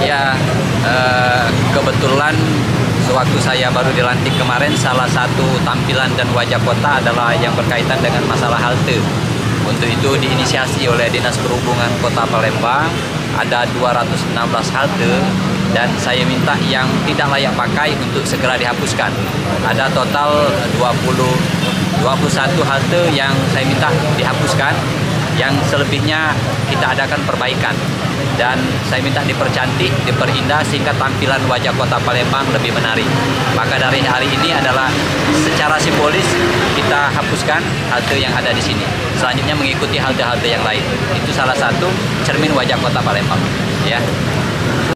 Ya, kebetulan sewaktu saya baru dilantik kemarin, salah satu tampilan dan wajah kota adalah yang berkaitan dengan masalah halte. Untuk itu diinisiasi oleh Dinas Perhubungan Kota Palembang, ada 216 halte dan saya minta yang tidak layak pakai untuk segera dihapuskan. Ada total 21 halte yang saya minta dihapuskan, yang selebihnya kita adakan perbaikan. Dan saya minta dipercantik, diperindah sehingga tampilan wajah kota Palembang lebih menarik. Maka dari hari ini adalah secara simbolis kita hapuskan halte yang ada di sini. Selanjutnya mengikuti halte-halte yang lain. Itu salah satu cermin wajah kota Palembang. Ya.